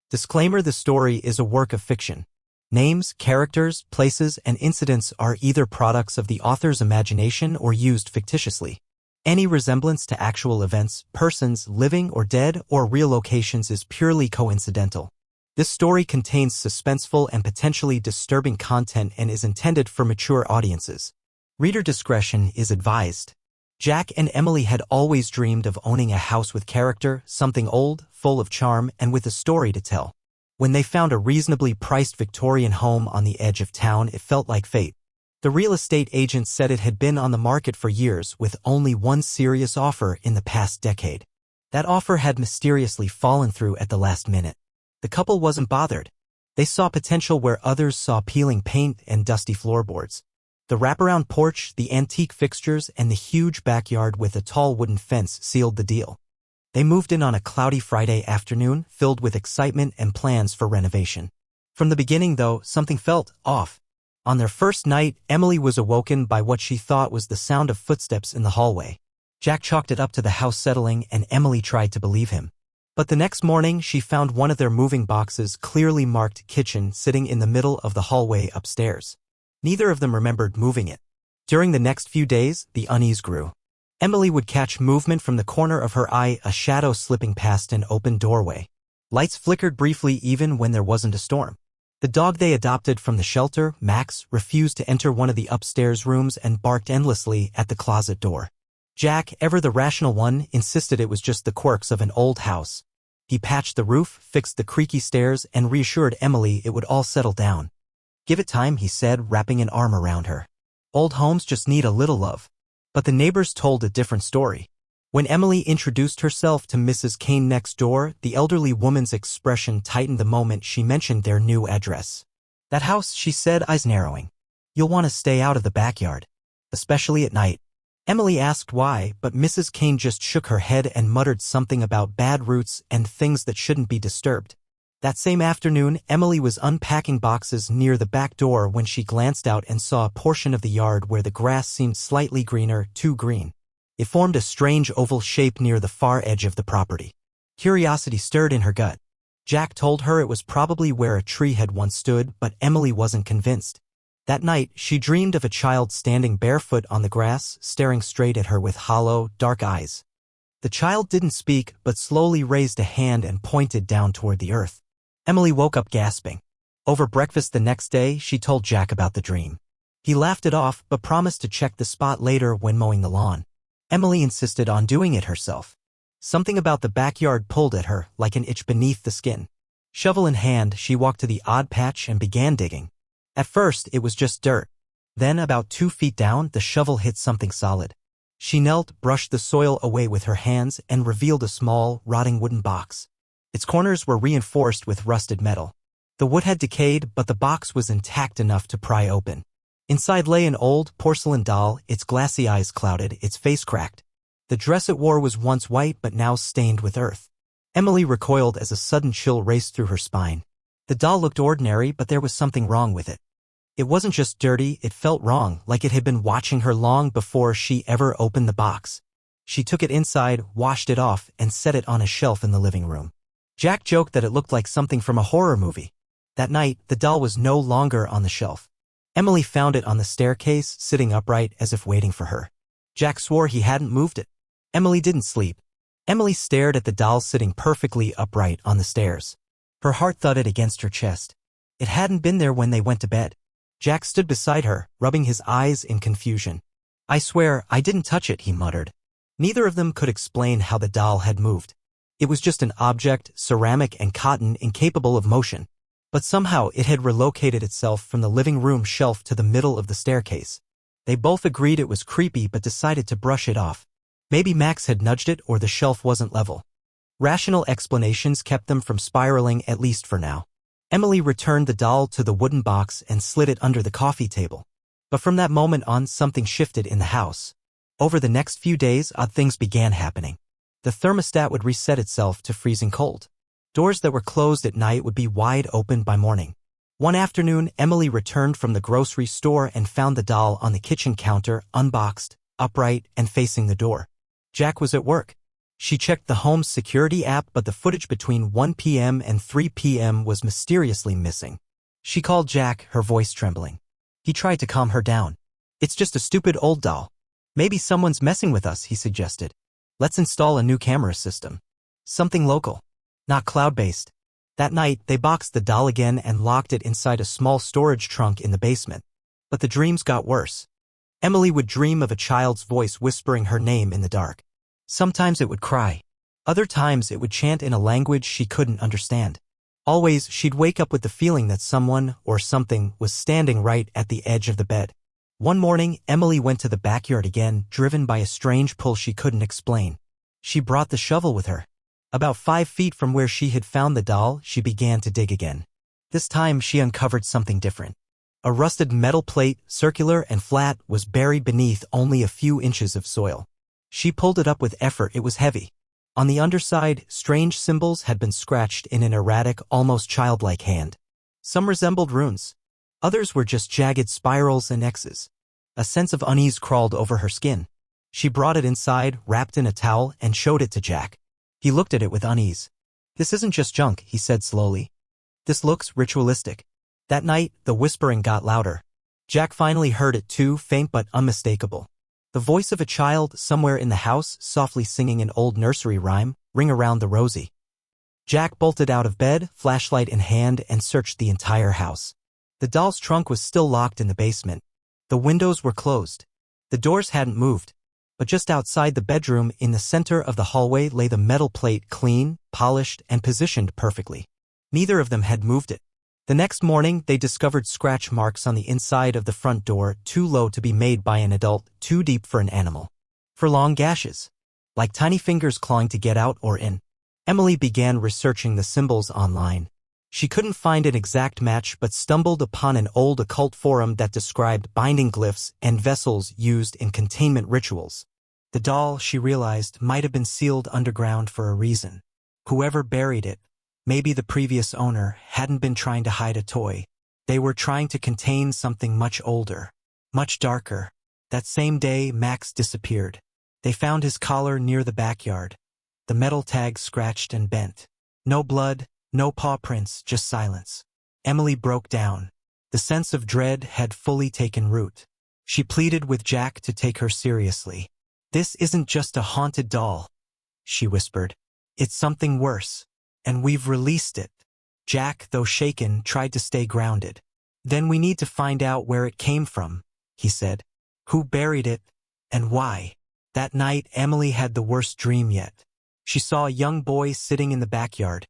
Disclaimer: the story is a work of fiction. Names, characters, places, and incidents are either products of the author's imagination or used fictitiously. Any resemblance to actual events, persons, living or dead, or real locations is purely coincidental. This story contains suspenseful and potentially disturbing content and is intended for mature audiences. Reader discretion is advised. Jack and Emily had always dreamed of owning a house with character, something old, full of charm, and with a story to tell. When they found a reasonably priced Victorian home on the edge of town, it felt like fate. The real estate agent said it had been on the market for years with only one serious offer in the past decade. That offer had mysteriously fallen through at the last minute. The couple wasn't bothered. They saw potential where others saw peeling paint and dusty floorboards. The wraparound porch, the antique fixtures, and the huge backyard with a tall wooden fence sealed the deal. They moved in on a cloudy Friday afternoon, filled with excitement and plans for renovation. From the beginning, though, something felt off. On their first night, Emily was awoken by what she thought was the sound of footsteps in the hallway. Jack chalked it up to the house settling, and Emily tried to believe him. But the next morning, she found one of their moving boxes, clearly marked kitchen, sitting in the middle of the hallway upstairs. Neither of them remembered moving it. During the next few days, the unease grew. Emily would catch movement from the corner of her eye, a shadow slipping past an open doorway. Lights flickered briefly even when there wasn't a storm. The dog they adopted from the shelter, Max, refused to enter one of the upstairs rooms and barked endlessly at the closet door. Jack, ever the rational one, insisted it was just the quirks of an old house. He patched the roof, fixed the creaky stairs, and reassured Emily it would all settle down. "Give it time," he said, wrapping an arm around her. "Old homes just need a little love." But the neighbors told a different story. When Emily introduced herself to Mrs. Kane next door, the elderly woman's expression tightened the moment she mentioned their new address. "That house," she said, eyes narrowing. "You'll want to stay out of the backyard. Especially at night." Emily asked why, but Mrs. Kane just shook her head and muttered something about bad roots and things that shouldn't be disturbed. That same afternoon, Emily was unpacking boxes near the back door when she glanced out and saw a portion of the yard where the grass seemed slightly greener, too green. It formed a strange oval shape near the far edge of the property. Curiosity stirred in her gut. Jack told her it was probably where a tree had once stood, but Emily wasn't convinced. That night, she dreamed of a child standing barefoot on the grass, staring straight at her with hollow, dark eyes. The child didn't speak, but slowly raised a hand and pointed down toward the earth. Emily woke up gasping. Over breakfast the next day, she told Jack about the dream. He laughed it off, but promised to check the spot later when mowing the lawn. Emily insisted on doing it herself. Something about the backyard pulled at her, like an itch beneath the skin. Shovel in hand, she walked to the odd patch and began digging. At first, it was just dirt. Then, about 2 feet down, the shovel hit something solid. She knelt, brushed the soil away with her hands, and revealed a small, rotting wooden box. Its corners were reinforced with rusted metal. The wood had decayed, but the box was intact enough to pry open. Inside lay an old porcelain doll, its glassy eyes clouded, its face cracked. The dress it wore was once white but now stained with earth. Emily recoiled as a sudden chill raced through her spine. The doll looked ordinary, but there was something wrong with it. It wasn't just dirty, it felt wrong, like it had been watching her long before she ever opened the box. She took it inside, washed it off, and set it on a shelf in the living room. Jack joked that it looked like something from a horror movie. That night, the doll was no longer on the shelf. Emily found it on the staircase, sitting upright as if waiting for her. Jack swore he hadn't moved it. Emily didn't sleep. Emily stared at the doll sitting perfectly upright on the stairs. Her heart thudded against her chest. It hadn't been there when they went to bed. Jack stood beside her, rubbing his eyes in confusion. "I swear, I didn't touch it," he muttered. Neither of them could explain how the doll had moved. It was just an object, ceramic and cotton, incapable of motion. But somehow it had relocated itself from the living room shelf to the middle of the staircase. They both agreed it was creepy but decided to brush it off. Maybe Max had nudged it or the shelf wasn't level. Rational explanations kept them from spiraling, at least for now. Emily returned the doll to the wooden box and slid it under the coffee table. But from that moment on, something shifted in the house. Over the next few days, odd things began happening. The thermostat would reset itself to freezing cold. Doors that were closed at night would be wide open by morning. One afternoon, Emily returned from the grocery store and found the doll on the kitchen counter, unboxed, upright, and facing the door. Jack was at work. She checked the home's security app, but the footage between 1 p.m. and 3 p.m. was mysteriously missing. She called Jack, her voice trembling. He tried to calm her down. "It's just a stupid old doll. Maybe someone's messing with us," he suggested. "Let's install a new camera system. Something local, not cloud-based." That night, they boxed the doll again and locked it inside a small storage trunk in the basement. But the dreams got worse. Emily would dream of a child's voice whispering her name in the dark. Sometimes it would cry. Other times it would chant in a language she couldn't understand. Always, she'd wake up with the feeling that someone or something was standing right at the edge of the bed. One morning, Emily went to the backyard again, driven by a strange pull she couldn't explain. She brought the shovel with her. About 5 feet from where she had found the doll, she began to dig again. This time, she uncovered something different. A rusted metal plate, circular and flat, was buried beneath only a few inches of soil. She pulled it up with effort. It was heavy. On the underside, strange symbols had been scratched in an erratic, almost childlike hand. Some resembled runes. Others were just jagged spirals and X's. A sense of unease crawled over her skin. She brought it inside, wrapped in a towel, and showed it to Jack. He looked at it with unease. "This isn't just junk," he said slowly. "This looks ritualistic." That night, the whispering got louder. Jack finally heard it too, faint but unmistakable. The voice of a child somewhere in the house, softly singing an old nursery rhyme, "Ring around the rosy." Jack bolted out of bed, flashlight in hand, and searched the entire house. The doll's trunk was still locked in the basement. The windows were closed. The doors hadn't moved. But just outside the bedroom, in the center of the hallway, lay the metal plate, clean, polished, and positioned perfectly. Neither of them had moved it. The next morning, they discovered scratch marks on the inside of the front door, too low to be made by an adult, too deep for an animal. For long gashes, like tiny fingers clawing to get out or in. Emily began researching the symbols online. She couldn't find an exact match but stumbled upon an old occult forum that described binding glyphs and vessels used in containment rituals. The doll, she realized, might have been sealed underground for a reason. Whoever buried it, maybe the previous owner, hadn't been trying to hide a toy. They were trying to contain something much older, much darker. That same day, Max disappeared. They found his collar near the backyard. The metal tag scratched and bent. No blood, no paw prints, just silence. Emily broke down. The sense of dread had fully taken root. She pleaded with Jack to take her seriously. "This isn't just a haunted doll," she whispered. "It's something worse. And we've released it." Jack, though shaken, tried to stay grounded. "Then we need to find out where it came from," he said. "Who buried it, and why?" That night, Emily had the worst dream yet. She saw a young boy sitting in the backyard,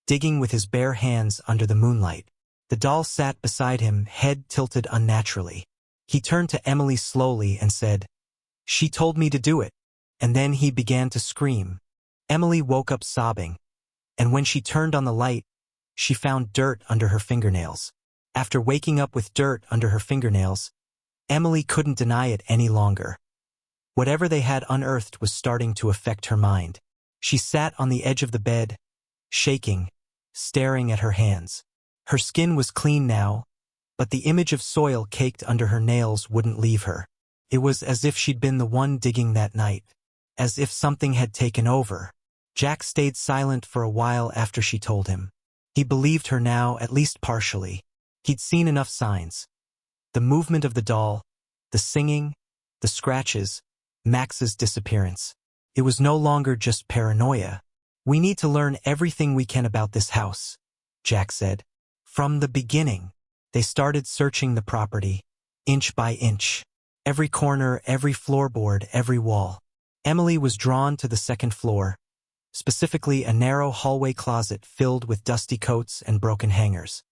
digging with his bare hands under the moonlight. The doll sat beside him, head tilted unnaturally. He turned to Emily slowly and said, "She told me to do it." And then he began to scream. Emily woke up sobbing. And when she turned on the light, she found dirt under her fingernails. After waking up with dirt under her fingernails, Emily couldn't deny it any longer. Whatever they had unearthed was starting to affect her mind. She sat on the edge of the bed, shaking, staring at her hands. Her skin was clean now, but the image of soil caked under her nails wouldn't leave her. It was as if she'd been the one digging that night, as if something had taken over. Jack stayed silent for a while after she told him. He believed her now, at least partially. He'd seen enough signs. The movement of the doll, the singing, the scratches, Max's disappearance. It was no longer just paranoia. "We need to learn everything we can about this house," Jack said. From the beginning, they started searching the property, inch by inch. Every corner, every floorboard, every wall. Emily was drawn to the second floor, specifically a narrow hallway closet filled with dusty coats and broken hangers.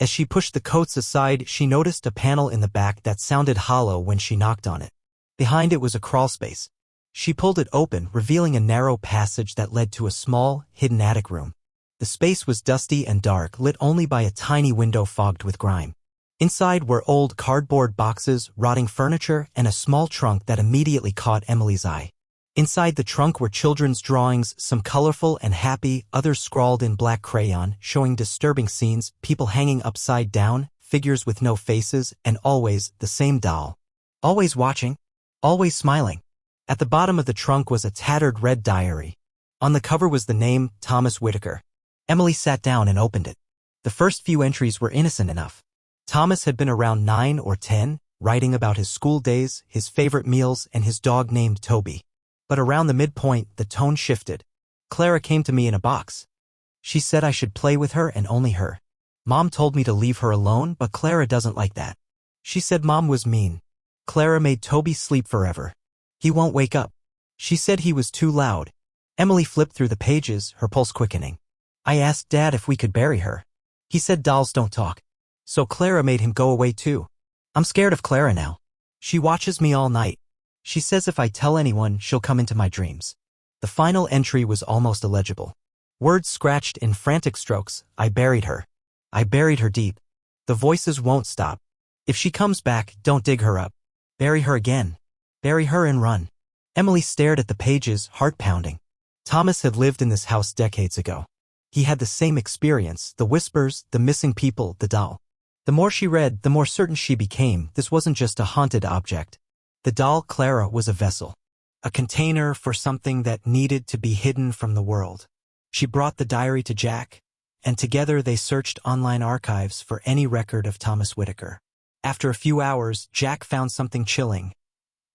As she pushed the coats aside, she noticed a panel in the back that sounded hollow when she knocked on it. Behind it was a crawlspace. She pulled it open, revealing a narrow passage that led to a small, hidden attic room. The space was dusty and dark, lit only by a tiny window fogged with grime. Inside were old cardboard boxes, rotting furniture, and a small trunk that immediately caught Emily's eye. Inside the trunk were children's drawings, some colorful and happy, others scrawled in black crayon, showing disturbing scenes, people hanging upside down, figures with no faces, and always the same doll. Always watching, always smiling. At the bottom of the trunk was a tattered red diary. On the cover was the name Thomas Whitaker. Emily sat down and opened it. The first few entries were innocent enough. Thomas had been around 9 or 10, writing about his school days, his favorite meals, and his dog named Toby. But around the midpoint, the tone shifted. Clara came to me in a box. She said I should play with her and only her. Mom told me to leave her alone, but Clara doesn't like that. She said Mom was mean. Clara made Toby sleep forever. He won't wake up. She said he was too loud. Emily flipped through the pages, her pulse quickening. I asked Dad if we could bury her. He said dolls don't talk. So Clara made him go away too. I'm scared of Clara now. She watches me all night. She says if I tell anyone, she'll come into my dreams. The final entry was almost illegible. Words scratched in frantic strokes. I buried her. I buried her deep. The voices won't stop. If she comes back, don't dig her up. Bury her again. Bury her and run. Emily stared at the pages, heart pounding. Thomas had lived in this house decades ago. He had the same experience, the whispers, the missing people, the doll. The more she read, the more certain she became this wasn't just a haunted object. The doll, Clara, was a vessel. A container for something that needed to be hidden from the world. She brought the diary to Jack, and together they searched online archives for any record of Thomas Whitaker. After a few hours, Jack found something chilling.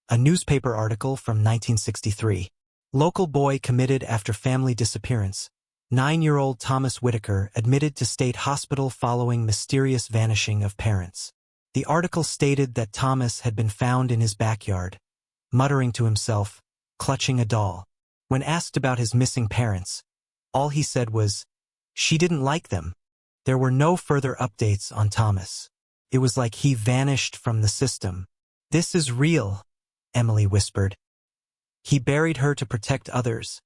A newspaper article from 1963. Local boy committed after family disappearance. 9-year-old Thomas Whitaker admitted to state hospital following mysterious vanishing of parents. The article stated that Thomas had been found in his backyard, muttering to himself, clutching a doll. When asked about his missing parents, all he said was, she didn't like them. There were no further updates on Thomas. It was like he vanished from the system. This is real, Emily whispered. He buried her to protect others.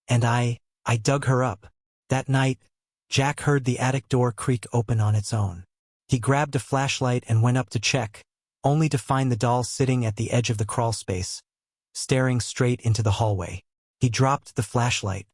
And I dug her up. That night, Jack heard the attic door creak open on its own. He grabbed a flashlight and went up to check, only to find the doll sitting at the edge of the crawl space, staring straight into the hallway. He dropped the flashlight.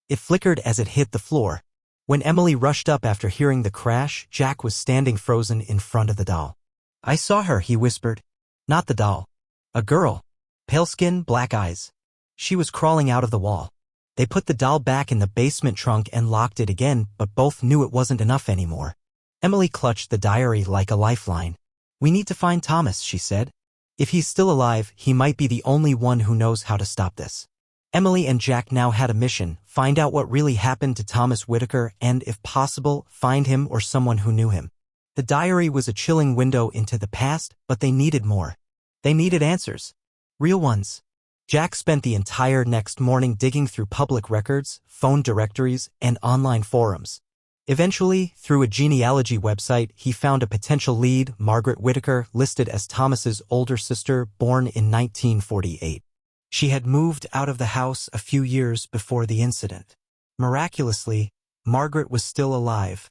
It flickered as it hit the floor. When Emily rushed up after hearing the crash, Jack was standing frozen in front of the doll. I saw her, he whispered. Not the doll. A girl. Pale skin, black eyes. She was crawling out of the wall. They put the doll back in the basement trunk and locked it again, but both knew it wasn't enough anymore. Emily clutched the diary like a lifeline. We need to find Thomas, she said. If he's still alive, he might be the only one who knows how to stop this. Emily and Jack now had a mission: find out what really happened to Thomas Whitaker and, if possible, find him or someone who knew him. The diary was a chilling window into the past, but they needed more. They needed answers. Real ones. Jack spent the entire next morning digging through public records, phone directories, and online forums. Eventually, through a genealogy website, he found a potential lead, Margaret Whitaker, listed as Thomas's older sister, born in 1948. She had moved out of the house a few years before the incident. Miraculously, Margaret was still alive,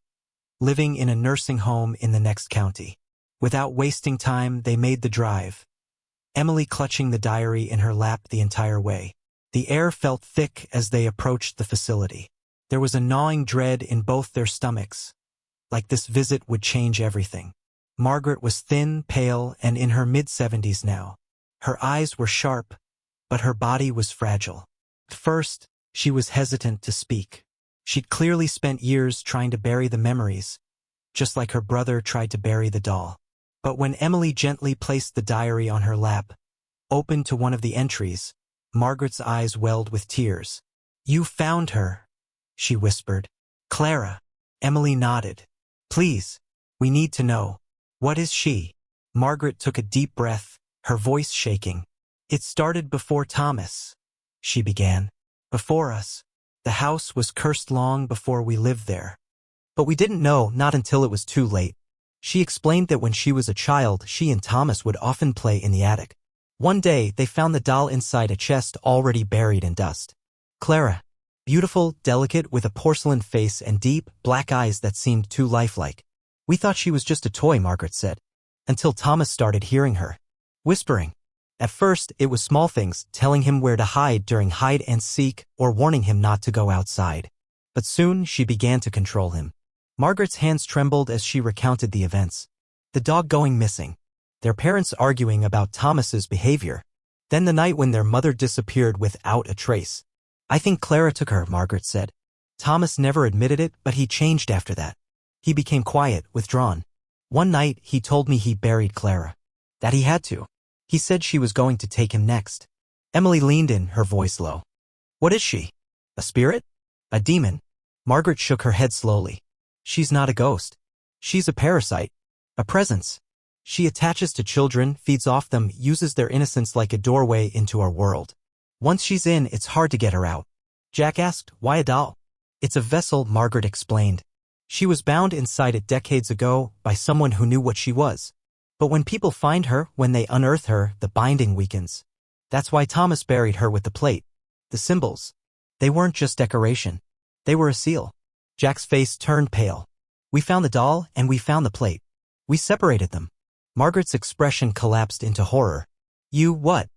living in a nursing home in the next county. Without wasting time, they made the drive, Emily clutching the diary in her lap the entire way. The air felt thick as they approached the facility. There was a gnawing dread in both their stomachs, like this visit would change everything. Margaret was thin, pale, and in her mid-70s now. Her eyes were sharp, but her body was fragile. At first, she was hesitant to speak. She'd clearly spent years trying to bury the memories, just like her brother tried to bury the doll. But when Emily gently placed the diary on her lap, opened to one of the entries, Margaret's eyes welled with tears. You found her, she whispered. Clara. Emily nodded. Please, we need to know. What is she? Margaret took a deep breath, her voice shaking. It started before Thomas, she began. Before us. The house was cursed long before we lived there. But we didn't know, not until it was too late. She explained that when she was a child, she and Thomas would often play in the attic. One day, they found the doll inside a chest already buried in dust. Clara. Beautiful, delicate, with a porcelain face and deep, black eyes that seemed too lifelike. We thought she was just a toy, Margaret said. Until Thomas started hearing her. Whispering. At first, it was small things, telling him where to hide during hide and seek, or warning him not to go outside. But soon, she began to control him. Margaret's hands trembled as she recounted the events. The dog going missing. Their parents arguing about Thomas's behavior. Then the night when their mother disappeared without a trace. I think Clara took her, Margaret said. Thomas never admitted it, but he changed after that. He became quiet, withdrawn. One night, he told me he buried Clara. That he had to. He said she was going to take him next. Emily leaned in, her voice low. What is she? A spirit? A demon? Margaret shook her head slowly. She's not a ghost. She's a parasite. A presence. She attaches to children, feeds off them, uses their innocence like a doorway into our world. Once she's in, it's hard to get her out. Jack asked, why a doll? It's a vessel, Margaret explained. She was bound inside it decades ago by someone who knew what she was. But when people find her, when they unearth her, the binding weakens. That's why Thomas buried her with the plate. The symbols. They weren't just decoration. They were a seal. Jack's face turned pale. We found the doll, and we found the plate. We separated them. Margaret's expression collapsed into horror. You what?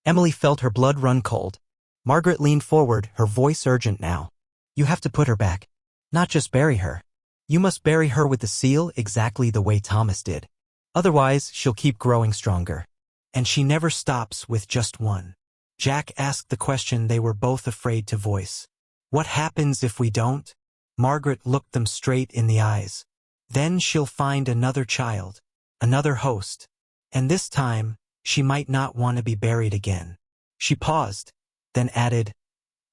Emily felt her blood run cold. Margaret leaned forward, her voice urgent now. You have to put her back. Not just bury her. You must bury her with the seal exactly the way Thomas did. Otherwise, she'll keep growing stronger. And she never stops with just one. Jack asked the question they were both afraid to voice. What happens if we don't? Margaret looked them straight in the eyes. Then she'll find another child, another host. And this time, she might not want to be buried again. She paused, then added,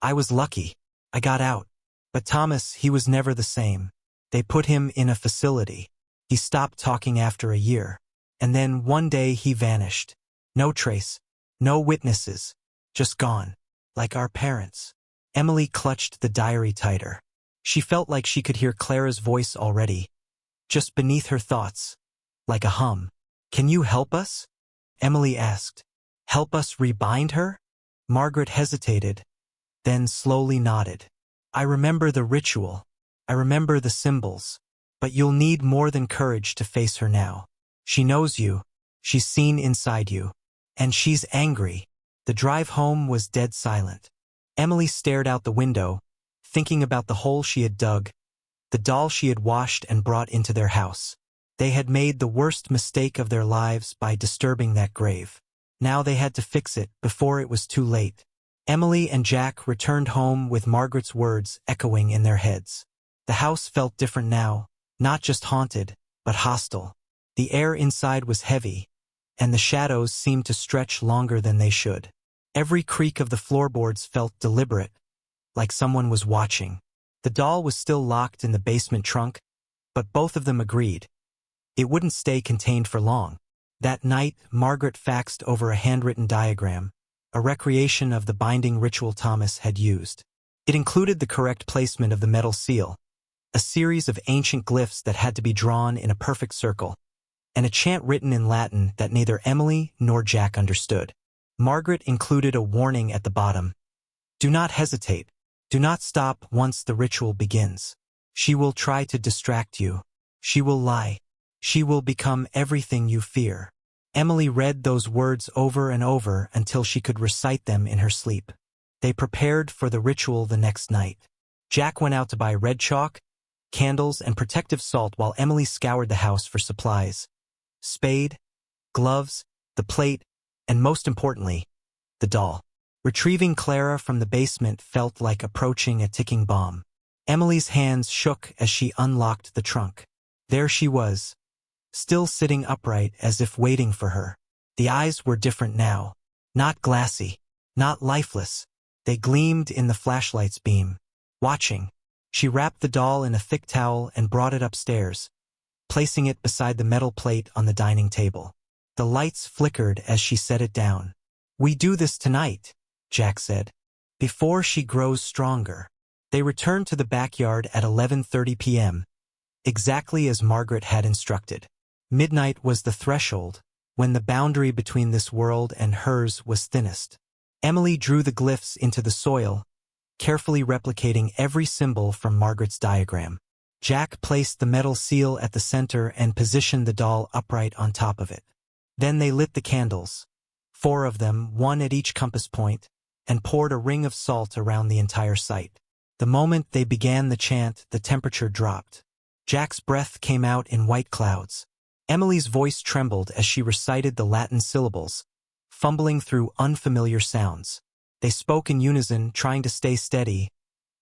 I was lucky. I got out. But Thomas, he was never the same. They put him in a facility. He stopped talking after a year. And then one day he vanished. No trace. No witnesses. Just gone. Like our parents. Emily clutched the diary tighter. She felt like she could hear Clara's voice already. Just beneath her thoughts. Like a hum. Can you help us? Emily asked. Help us rebind her? Margaret hesitated, then slowly nodded. I remember the ritual. I remember the symbols. But you'll need more than courage to face her now. She knows you. She's seen inside you. And she's angry. The drive home was dead silent. Emily stared out the window, thinking about the hole she had dug, the doll she had washed and brought into their house. They had made the worst mistake of their lives by disturbing that grave. Now they had to fix it before it was too late. Emily and Jack returned home with Margaret's words echoing in their heads. The house felt different now, not just haunted, but hostile. The air inside was heavy, and the shadows seemed to stretch longer than they should. Every creak of the floorboards felt deliberate, like someone was watching. The doll was still locked in the basement trunk, but both of them agreed. It wouldn't stay contained for long. That night, Margaret faxed over a handwritten diagram, a recreation of the binding ritual Thomas had used. It included the correct placement of the metal seal, a series of ancient glyphs that had to be drawn in a perfect circle, and a chant written in Latin that neither Emily nor Jack understood. Margaret included a warning at the bottom. Do not hesitate. Do not stop once the ritual begins. She will try to distract you. She will lie. She will become everything you fear. Emily read those words over and over until she could recite them in her sleep. They prepared for the ritual the next night. Jack went out to buy red chalk, candles, and protective salt while Emily scoured the house for supplies. Spade, gloves, the plate, and most importantly, the doll. Retrieving Clara from the basement felt like approaching a ticking bomb. Emily's hands shook as she unlocked the trunk. There she was, still sitting upright as if waiting for her. The eyes were different now. Not glassy, not lifeless. They gleamed in the flashlight's beam. Watching, she wrapped the doll in a thick towel and brought it upstairs, placing it beside the metal plate on the dining table. The lights flickered as she set it down. We do this tonight, Jack said. Before she grows stronger. They returned to the backyard at 11:30 p.m., exactly as Margaret had instructed. Midnight was the threshold, when the boundary between this world and hers was thinnest. Emily drew the glyphs into the soil, carefully replicating every symbol from Margaret's diagram. Jack placed the metal seal at the center and positioned the doll upright on top of it. Then they lit the candles, 4 of them, 1 at each compass point, and poured a ring of salt around the entire site. The moment they began the chant, the temperature dropped. Jack's breath came out in white clouds. Emily's voice trembled as she recited the Latin syllables, fumbling through unfamiliar sounds. They spoke in unison, trying to stay steady,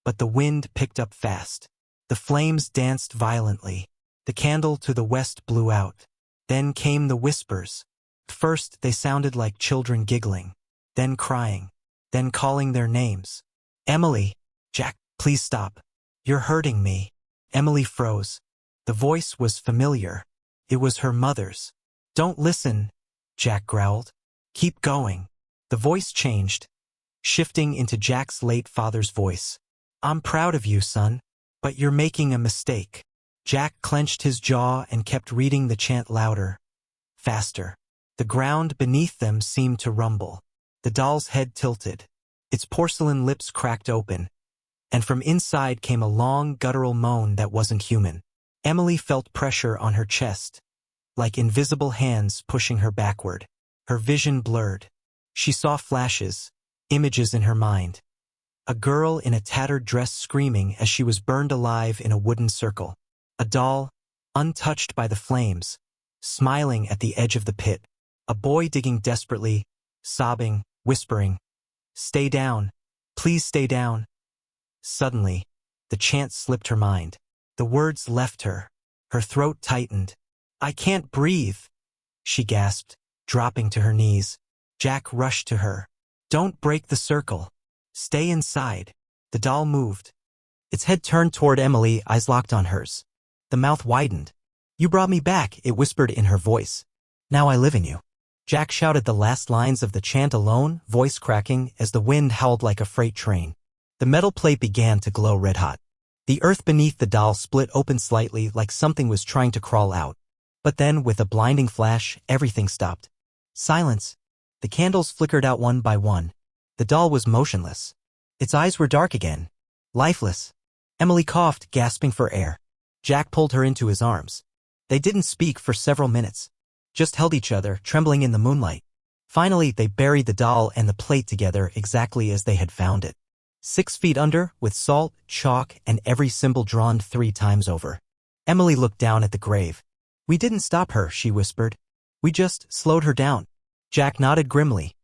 but the wind picked up fast. The flames danced violently. The candle to the west blew out. Then came the whispers. First, they sounded like children giggling, then crying, then calling their names. Emily! Jack, please stop. You're hurting me. Emily froze. The voice was familiar. It was her mother's. Don't listen, Jack growled. Keep going. The voice changed, shifting into Jack's late father's voice. I'm proud of you, son, but you're making a mistake. Jack clenched his jaw and kept reading the chant louder, faster. The ground beneath them seemed to rumble. The doll's head tilted. Its porcelain lips cracked open, and from inside came a long, guttural moan that wasn't human. Emily felt pressure on her chest, like invisible hands pushing her backward. Her vision blurred. She saw flashes, images in her mind. A girl in a tattered dress screaming as she was burned alive in a wooden circle. A doll, untouched by the flames, smiling at the edge of the pit. A boy digging desperately, sobbing, whispering, "Stay down. Please stay down." Suddenly, the chant slipped her mind. The words left her. Her throat tightened. "I can't breathe," she gasped, dropping to her knees. Jack rushed to her. "Don't break the circle. Stay inside." The doll moved. Its head turned toward Emily, eyes locked on hers. The mouth widened. "You brought me back," it whispered in her voice. "Now I live in you." Jack shouted the last lines of the chant alone, voice cracking as the wind howled like a freight train. The metal plate began to glow red-hot. The earth beneath the doll split open slightly like something was trying to crawl out. But then, with a blinding flash, everything stopped. Silence. The candles flickered out one by one. The doll was motionless. Its eyes were dark again. Lifeless. Emily coughed, gasping for air. Jack pulled her into his arms. They didn't speak for several minutes. Just held each other, trembling in the moonlight. Finally, they buried the doll and the plate together exactly as they had found it. 6 feet under, with salt, chalk, and every symbol drawn 3 times over. Emily looked down at the grave. "We didn't stop her," she whispered. "We just slowed her down." Jack nodded grimly.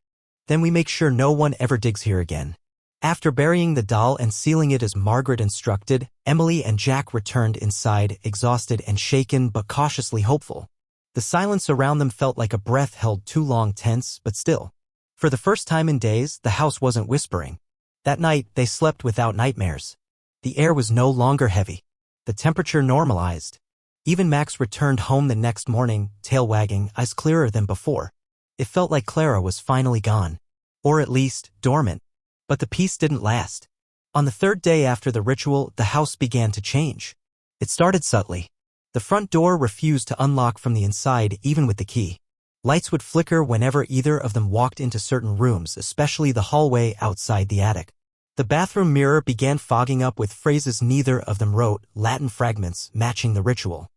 "Then we make sure no one ever digs here again." After burying the doll and sealing it as Margaret instructed, Emily and Jack returned inside, exhausted and shaken but cautiously hopeful. The silence around them felt like a breath held too long, tense but still. For the first time in days, the house wasn't whispering. That night, they slept without nightmares. The air was no longer heavy. The temperature normalized. Even Max returned home the next morning, tail wagging, eyes clearer than before. It felt like Clara was finally gone. Or at least, dormant. But the peace didn't last. On the 3rd day after the ritual, the house began to change. It started subtly. The front door refused to unlock from the inside, even with the key. Lights would flicker whenever either of them walked into certain rooms, especially the hallway outside the attic. The bathroom mirror began fogging up with phrases neither of them wrote, Latin fragments matching the ritual.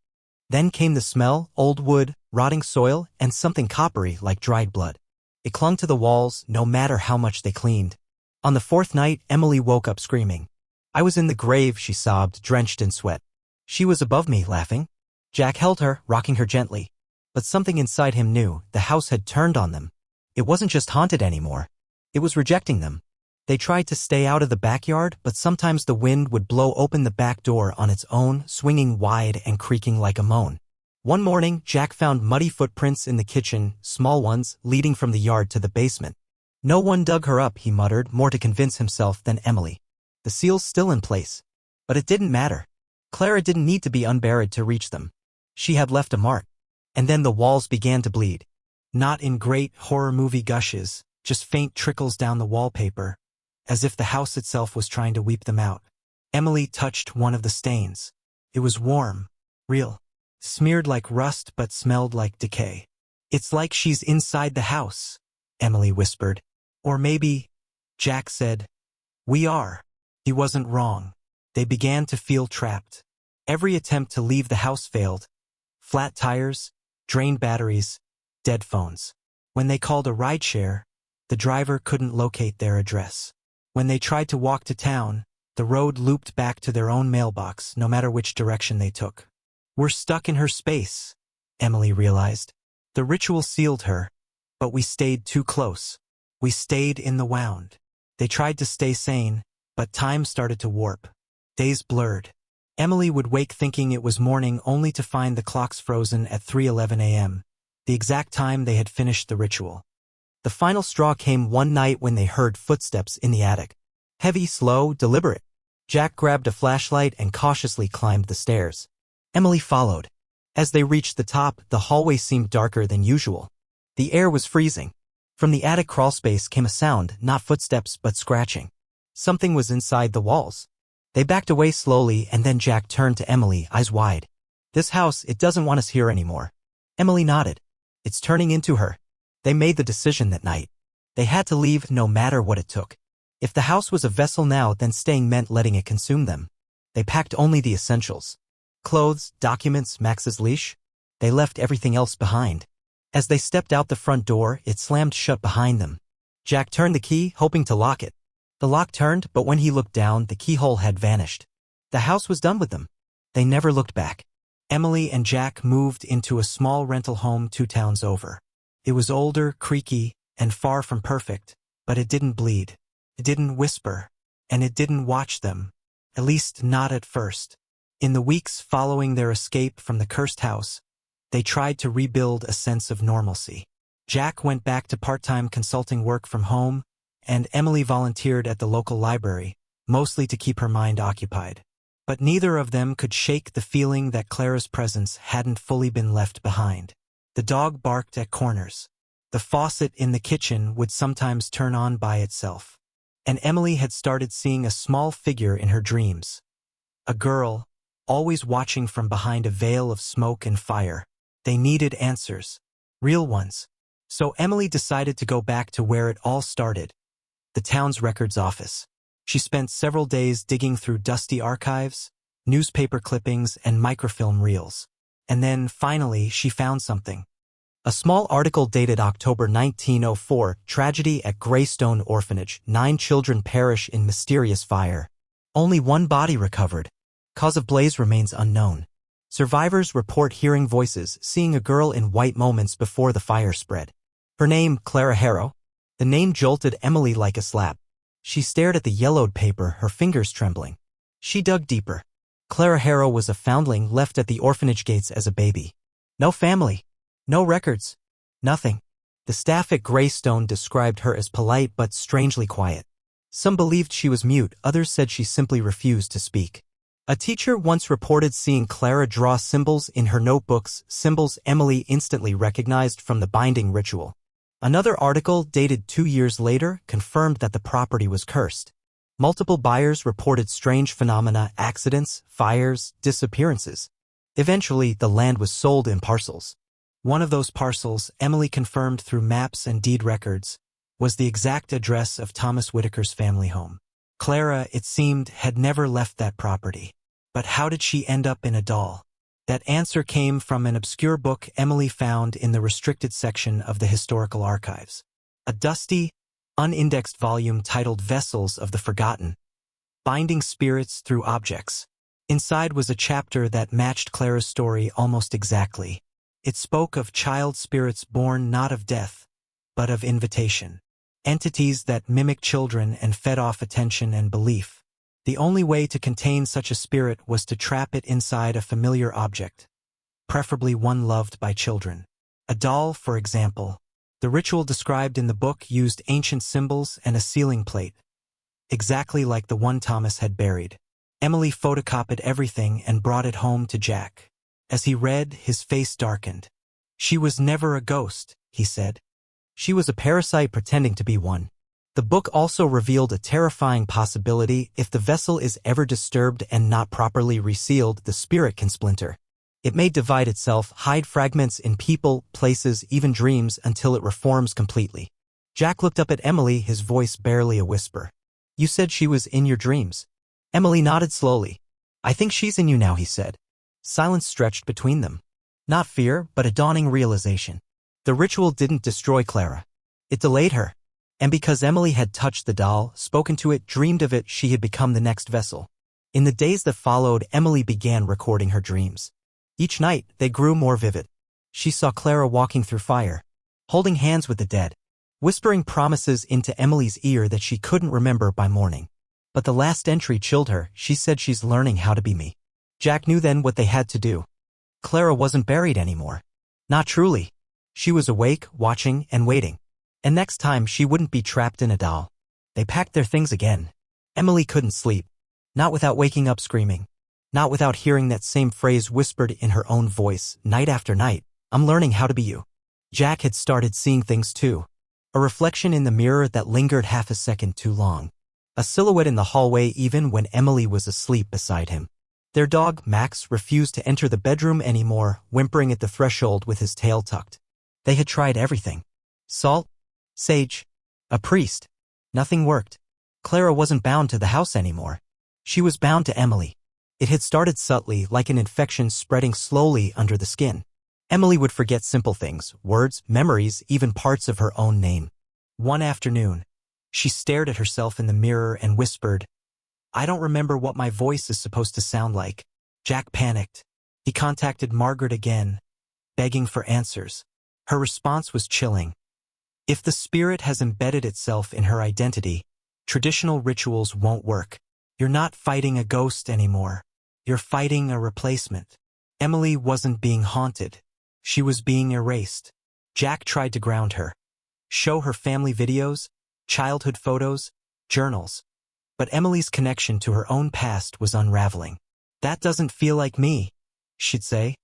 Then came the smell, old wood, rotting soil, and something coppery like dried blood. It clung to the walls, no matter how much they cleaned. On the 4th night, Emily woke up screaming. "I was in the grave," she sobbed, drenched in sweat. She was above me, laughing. Jack held her, rocking her gently. But something inside him knew the house had turned on them. It wasn't just haunted anymore. It was rejecting them. They tried to stay out of the backyard, but sometimes the wind would blow open the back door on its own, swinging wide and creaking like a moan. One morning, Jack found muddy footprints in the kitchen, small ones, leading from the yard to the basement. "No one dug her up," he muttered, more to convince himself than Emily. "The seal's still in place." But it didn't matter. Clara didn't need to be unburied to reach them. She had left a mark. And then the walls began to bleed. Not in great horror movie gushes, just faint trickles down the wallpaper, as if the house itself was trying to weep them out. Emily touched one of the stains. It was warm, real, smeared like rust but smelled like decay. "It's like she's inside the house," Emily whispered. "Or maybe," Jack said, "we are." He wasn't wrong. They began to feel trapped. Every attempt to leave the house failed. Flat tires, drained batteries, dead phones. When they called a rideshare, the driver couldn't locate their address. When they tried to walk to town, the road looped back to their own mailbox, no matter which direction they took. "We're stuck in her space," Emily realized. The ritual sealed her, but we stayed too close. We stayed in the wound. They tried to stay sane, but time started to warp. Days blurred. Emily would wake thinking it was morning only to find the clocks frozen at 3:11 a.m., the exact time they had finished the ritual. The final straw came one night when they heard footsteps in the attic. Heavy, slow, deliberate. Jack grabbed a flashlight and cautiously climbed the stairs. Emily followed. As they reached the top, the hallway seemed darker than usual. The air was freezing. From the attic crawlspace came a sound, not footsteps but scratching. Something was inside the walls. They backed away slowly, and then Jack turned to Emily, eyes wide. "This house, it doesn't want us here anymore." Emily nodded. "It's turning into her." They made the decision that night. They had to leave no matter what it took. If the house was a vessel now, then staying meant letting it consume them. They packed only the essentials. Clothes, documents, Max's leash. They left everything else behind. As they stepped out the front door, it slammed shut behind them. Jack turned the key, hoping to lock it. The lock turned, but when he looked down, the keyhole had vanished. The house was done with them. They never looked back. Emily and Jack moved into a small rental home 2 towns over. It was older, creaky, and far from perfect, but it didn't bleed. It didn't whisper, and it didn't watch them, at least not at first. In the weeks following their escape from the cursed house, they tried to rebuild a sense of normalcy. Jack went back to part-time consulting work from home, and Emily volunteered at the local library, mostly to keep her mind occupied. But neither of them could shake the feeling that Clara's presence hadn't fully been left behind. The dog barked at corners. The faucet in the kitchen would sometimes turn on by itself. And Emily had started seeing a small figure in her dreams. A girl, always watching from behind a veil of smoke and fire. They needed answers. Real ones. So Emily decided to go back to where it all started. The town's records office. She spent several days digging through dusty archives, newspaper clippings, and microfilm reels. And then, finally, she found something. A small article dated October 1904, tragedy at Greystone Orphanage, 9 children perish in mysterious fire. Only 1 body recovered. Cause of blaze remains unknown. Survivors report hearing voices, seeing a girl in white moments before the fire spread. Her name, Clara Harrow. The name jolted Emily like a slap. She stared at the yellowed paper, her fingers trembling. She dug deeper. Clara Harrow was a foundling left at the orphanage gates as a baby. No family. No records. Nothing. The staff at Greystone described her as polite but strangely quiet. Some believed she was mute, others said she simply refused to speak. A teacher once reported seeing Clara draw symbols in her notebooks, symbols Emily instantly recognized from the binding ritual. Another article, dated 2 years later, confirmed that the property was cursed. Multiple buyers reported strange phenomena, accidents, fires, disappearances. Eventually, the land was sold in parcels. One of those parcels, Emily confirmed through maps and deed records, was the exact address of Thomas Whitaker's family home. Clara, it seemed, had never left that property. But how did she end up in a doll? That answer came from an obscure book Emily found in the restricted section of the historical archives. A dusty, unindexed volume titled Vessels of the Forgotten, Binding Spirits Through Objects. Inside was a chapter that matched Clara's story almost exactly. It spoke of child spirits born not of death, but of invitation. Entities that mimic children and fed off attention and belief. The only way to contain such a spirit was to trap it inside a familiar object, preferably one loved by children. A doll, for example. The ritual described in the book used ancient symbols and a sealing plate, exactly like the one Thomas had buried. Emily photocopied everything and brought it home to Jack. As he read, his face darkened. "She was never a ghost," he said. "She was a parasite pretending to be one." The book also revealed a terrifying possibility: if the vessel is ever disturbed and not properly resealed, the spirit can splinter. It may divide itself, hide fragments in people, places, even dreams, until it reforms completely. Jack looked up at Emily, his voice barely a whisper. "You said she was in your dreams." Emily nodded slowly. "I think she's in you now," he said. Silence stretched between them. Not fear, but a dawning realization. The ritual didn't destroy Clara. It delayed her. And because Emily had touched the doll, spoken to it, dreamed of it, she had become the next vessel. In the days that followed, Emily began recording her dreams. Each night, they grew more vivid. She saw Clara walking through fire, holding hands with the dead. whispering promises into Emily's ear that she couldn't remember by morning. But the last entry chilled her. She said she's learning how to be me. Jack knew then what they had to do. Clara wasn't buried anymore. Not truly. She was awake, watching, and waiting. And next time she wouldn't be trapped in a doll. They packed their things again. Emily couldn't sleep. Not without waking up screaming. Not without hearing that same phrase whispered in her own voice, night after night. I'm learning how to be you. Jack had started seeing things too. A reflection in the mirror that lingered half a second too long. A silhouette in the hallway even when Emily was asleep beside him. Their dog, Max, refused to enter the bedroom anymore, whimpering at the threshold with his tail tucked. They had tried everything. Salt, sage, a priest. Nothing worked. Clara wasn't bound to the house anymore. She was bound to Emily. It had started subtly, like an infection spreading slowly under the skin. Emily would forget simple things, words, memories, even parts of her own name. One afternoon, she stared at herself in the mirror and whispered, I don't remember what my voice is supposed to sound like. Jack panicked. He contacted Margaret again, begging for answers. Her response was chilling. If the spirit has embedded itself in her identity, traditional rituals won't work. You're not fighting a ghost anymore. You're fighting a replacement. Emily wasn't being haunted. She was being erased. Jack tried to ground her. Show her family videos, childhood photos, journals. But Emily's connection to her own past was unraveling. That doesn't feel like me, she'd say,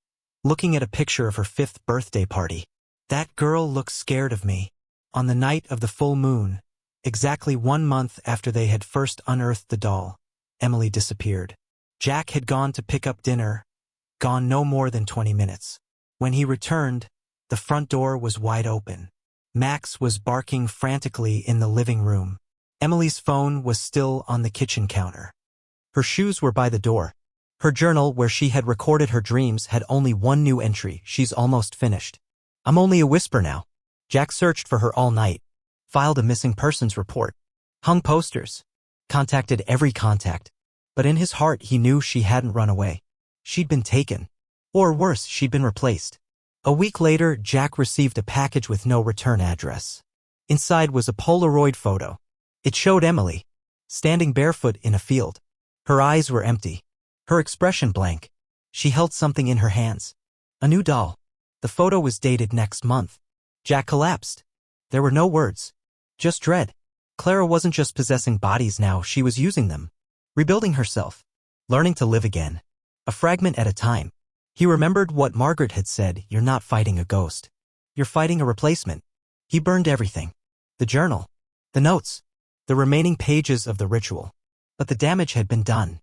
looking at a picture of her 5th birthday party. That girl looks scared of me. On the night of the full moon, exactly 1 month after they had first unearthed the doll, Emily disappeared. Jack had gone to pick up dinner, gone no more than 20 minutes. When he returned, the front door was wide open. Max was barking frantically in the living room. Emily's phone was still on the kitchen counter. Her shoes were by the door. Her journal, where she had recorded her dreams, had only one new entry. She's almost finished. I'm only a whisper now. Jack searched for her all night, filed a missing persons report, hung posters, contacted every contact. But in his heart he knew she hadn't run away. She'd been taken. Or worse, she'd been replaced. A week later, Jack received a package with no return address. Inside was a Polaroid photo. It showed Emily, standing barefoot in a field. Her eyes were empty, her expression blank. She held something in her hands. A new doll. The photo was dated next month. Jack collapsed. There were no words, just dread. Clara wasn't just possessing bodies now, she was using them. Rebuilding herself. Learning to live again. A fragment at a time. He remembered what Margaret had said, you're not fighting a ghost. You're fighting a replacement. He burned everything. The journal. The notes. The remaining pages of the ritual. But the damage had been done.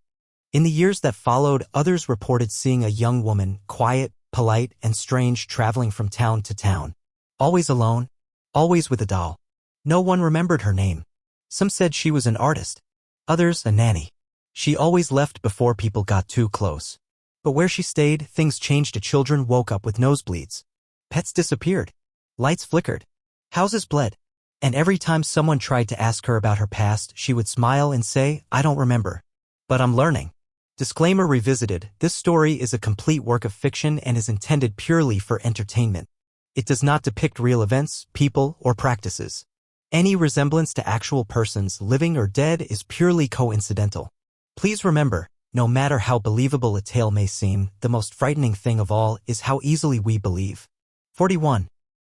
In the years that followed, others reported seeing a young woman, quiet, polite, and strange, traveling from town to town. Always alone. Always with a doll. No one remembered her name. Some said she was an artist. Others, a nanny. She always left before people got too close. But where she stayed, things changed. Children woke up with nosebleeds. Pets disappeared. Lights flickered. Houses bled. And every time someone tried to ask her about her past, she would smile and say, I don't remember. But I'm learning. Disclaimer revisited, this story is a complete work of fiction and is intended purely for entertainment. It does not depict real events, people, or practices. Any resemblance to actual persons, living or dead, is purely coincidental. Please remember, no matter how believable a tale may seem, the most frightening thing of all is how easily we believe. 41.